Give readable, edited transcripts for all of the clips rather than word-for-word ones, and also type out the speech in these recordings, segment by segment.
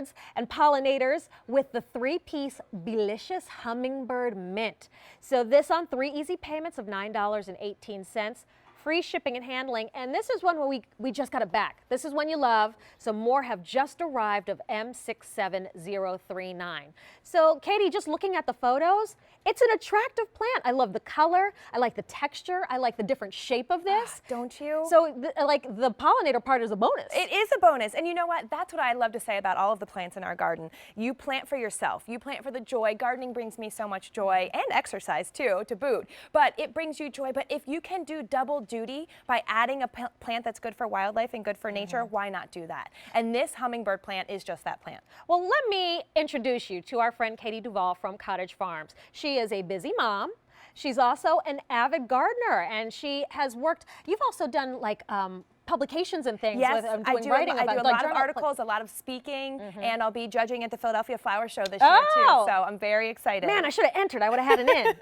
hummingbirds and pollinators with the 3-piece Beelicious Hummingbird Mint. So this on 3 easy payments of $9.18. Free shipping and handling, and this is one where we just got it back. This is one you love. So more have just arrived of M67039. So Katie, just looking at the photos, it's an attractive plant. I love the color. I like the texture. I like the different shape of this. Don't you? So like the pollinator part is a bonus. It is a bonus, and you know what? That's what I love to say about all of the plants in our garden. You plant for yourself. You plant for the joy. Gardening brings me so much joy, and exercise too, to boot. But it brings you joy. But if you can do double duty by adding a plant that's good for wildlife and good for nature, why not do that? And this hummingbird plant is just that plant. Well, let me introduce you to our friend Katie Duvall from Cottage Farms. She is a busy mom. She's also an avid gardener, and she has worked, you've also done like publications and things. Yes, with, I do a lot of articles, a lot of speaking, and I'll be judging at the Philadelphia Flower Show this year too, so I'm very excited. Man, I should have entered. I would have had an in.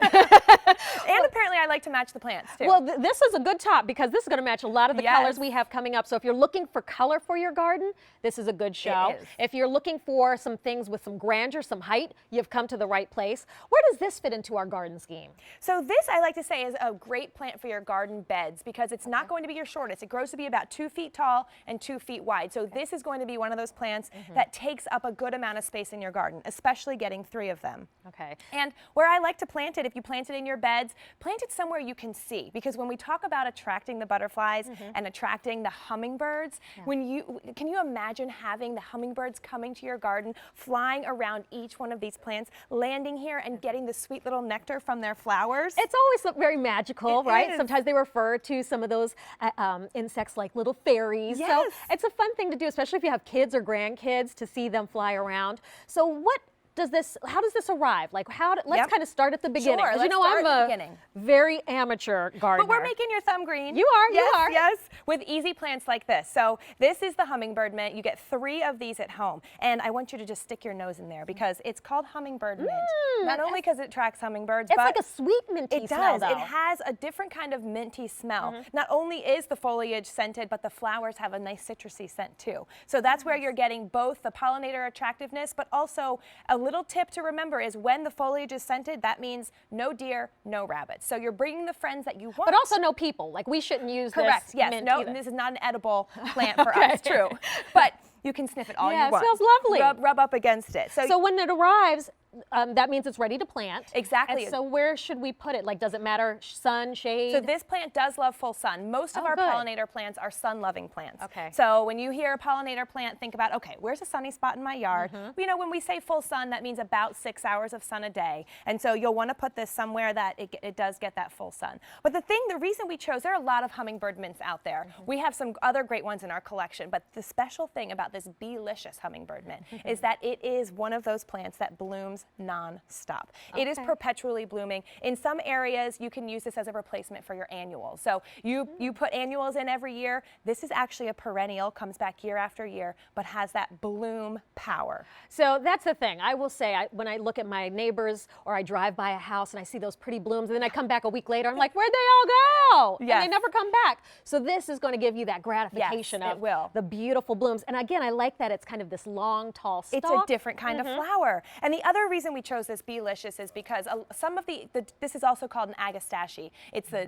And apparently I like to match the plants too. Well, this is a good top because this is going to match a lot of the colors we have coming up. So if you're looking for color for your garden, this is a good show. It is. If you're looking for some things with some grandeur, some height, you've come to the right place. Where does this fit into our garden scheme? So this, I like to say, is a great plant for your garden beds because it's not going to be your shortest. It grows to be about 2 feet tall and 2 feet wide. So this is going to be one of those plants that takes up a good amount of space in your garden, especially getting 3 of them. Okay. And where I like to plant it, if you plant it in your beds, plant it somewhere you can see, because when we talk about attracting the butterflies and attracting the hummingbirds, can you imagine having the hummingbirds coming to your garden, flying around each one of these plants, landing here and getting the sweet little nectar from their flowers? It's always very magical, right? Is. Sometimes they refer to some of those insects like little fairies. Yes. So it's a fun thing to do, especially if you have kids or grandkids, to see them fly around. So how does this arrive? Like let's kind of start at the beginning. Sure, Because you know I'm a very amateur gardener. But we're making your thumb green. You are, yes, you are. Yes, with easy plants like this. So this is the hummingbird mint. You get 3 of these at home. And I want you to just stick your nose in there because it's called hummingbird mint. Not only because it attracts hummingbirds, it's but like a sweet minty smell. It does. It has a different kind of minty smell. Not only is the foliage scented, but the flowers have a nice citrusy scent too. So that's where you're getting both the pollinator attractiveness, but also a little tip to remember is when the foliage is scented, that means no deer, no rabbits. So you're bringing the friends that you want. But also no people. Like we shouldn't use Correct. this. Yes. mint No, either. this is not an edible plant for us. True. But you can sniff it all you want. Yeah, it smells lovely. Rub up against it. So when it arrives, that means it's ready to plant. Exactly. And so where should we put it? Like, does it matter sun, shade? So this plant does love full sun. Most of our pollinator plants are sun-loving plants. Okay. So when you hear a pollinator plant, think about, okay, where's a sunny spot in my yard? You know, when we say full sun, that means about 6 hours of sun a day. And so you'll want to put this somewhere that it does get that full sun. But the reason we chose, there are a lot of hummingbird mints out there. We have some other great ones in our collection, but the special thing about this Beelicious Hummingbird Mint is that it is one of those plants that blooms non-stop. It is perpetually blooming. In some areas, you can use this as a replacement for your annuals. So you put annuals in every year. This is actually a perennial, comes back year after year, but has that bloom power. So that's the thing. I will say, when I look at my neighbors or I drive by a house and I see those pretty blooms, and then I come back a week later, I'm like, where'd they all go? Yes. And they never come back. So this is going to give you that gratification of the beautiful blooms. And again, I like that it's kind of this long, tall stalk. It's a different kind of flower. And the other reason we chose this Beelicious is because some of this is also called an agastache. It's the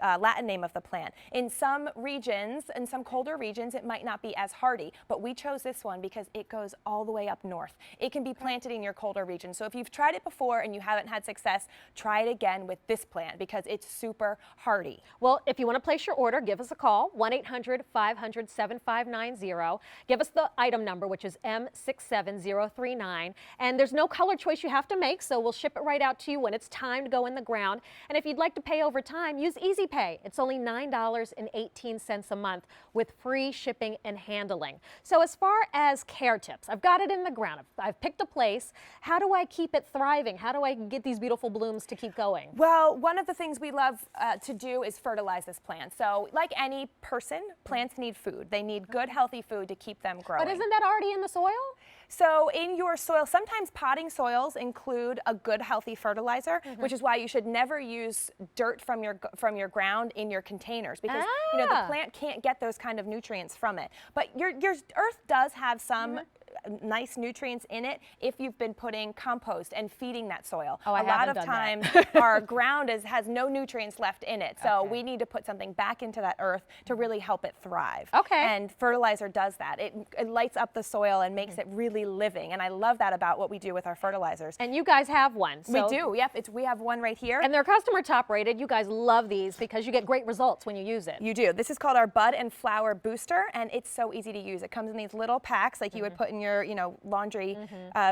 Latin name of the plant. In some regions, in some colder regions, it might not be as hardy, but we chose this one because it goes all the way up north. It can be planted in your colder region. So if you've tried it before and you haven't had success, try it again with this plant because it's super hardy. Well, if you want to place your order, give us a call, 1-800-500-7590. Give us the item number, which is M67039. And there's no color choice you have to make, so we'll ship it right out to you when it's time to go in the ground. And if you'd like to pay over time, use Easy Pay. It's only $9.18 a month with free shipping and handling. So as far as care tips, I've got it in the ground. I've picked a place. How do I keep it thriving? How do I get these beautiful blooms to keep going? Well, one of the things we love to do is fertilize this plant. So like any person, plants need food. They need good, healthy food to keep them growing. But isn't that already in the soil? So in your soil, sometimes potting soils include a good, healthy fertilizer, which is why you should never use dirt from your ground in your containers because you know the plant can't get those kind of nutrients from it. But your earth does have some nice nutrients in it if you've been putting compost and feeding that soil. Oh, I a lot haven't of done times that. our ground has no nutrients left in it. So Okay. we need to put something back into that earth to really help it thrive. Okay. And fertilizer does that. It lights up the soil and makes it really living. And I love that about what we do with our fertilizers. And you guys have one. So, We do, yep. We have one right here. And they're customer top rated. You guys love these because you get great results when you use it. You do. This is called our Bud and Flower Booster, and it's so easy to use. It comes in these little packs like you would put in your, laundry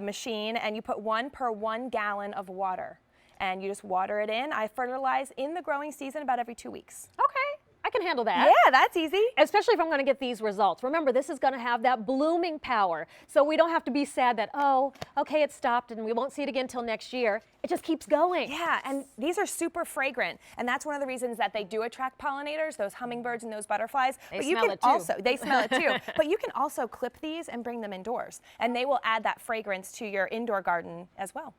machine, and you put 1 per 1 gallon of water. And you just water it in. I fertilize in the growing season about every 2 weeks. Okay, I can handle that. Yeah, that's easy. Especially if I'm going to get these results. Remember, this is going to have that blooming power. So we don't have to be sad that, oh, okay, it stopped and we won't see it again till next year. It just keeps going. Yeah, and these are super fragrant, and that's one of the reasons that they do attract pollinators, those hummingbirds and those butterflies. They smell it too. They smell it too. But you can also clip these and bring them indoors, and they will add that fragrance to your indoor garden as well.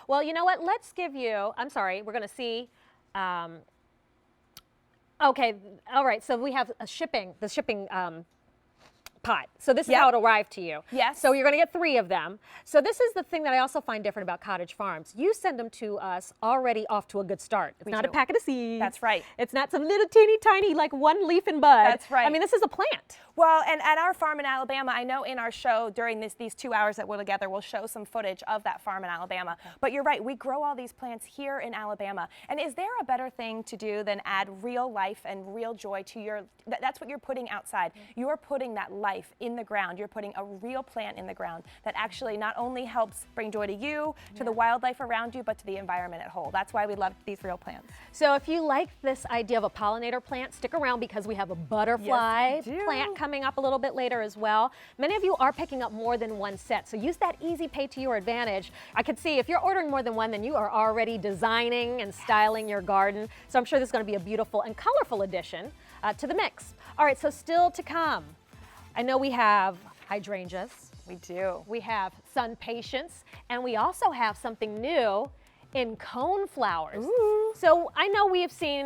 Well, you know what? Let's give you, I'm sorry, we're going to see. Okay, all right, so we have the shipping pot. So this is Yep. how it arrived to you. Yes. So you're going to get 3 of them. So this is the thing that I also find different about Cottage Farms. You send them to us already off to a good start. It's not a do. packet of seeds. That's right. It's not some little teeny tiny like 1 leaf and bud. That's right. I mean, this is a plant. Well, and at our farm in Alabama, I know in our show during these 2 hours that we're together, we'll show some footage of that farm in Alabama. Okay. But you're right, we grow all these plants here in Alabama. And is there a better thing to do than add real life and real joy to your, that's what you're putting outside. You're putting that life in the ground. You're putting a real plant in the ground that actually not only helps bring joy to you, to the wildlife around you, but to the environment at whole. That's why we love these real plants. So if you like this idea of a pollinator plant, stick around because we have a butterfly plant coming up a little bit later as well. Many of you are picking up more than 1 set, so use that easy pay to your advantage. I can see if you're ordering more than 1, then you are already designing and styling your garden. So I'm sure this is going to be a beautiful and colorful addition to the mix. All right, so still to come. I know we have hydrangeas. We do. We have sun patience, and we also have something new in cone flowers. Ooh. So I know we have seen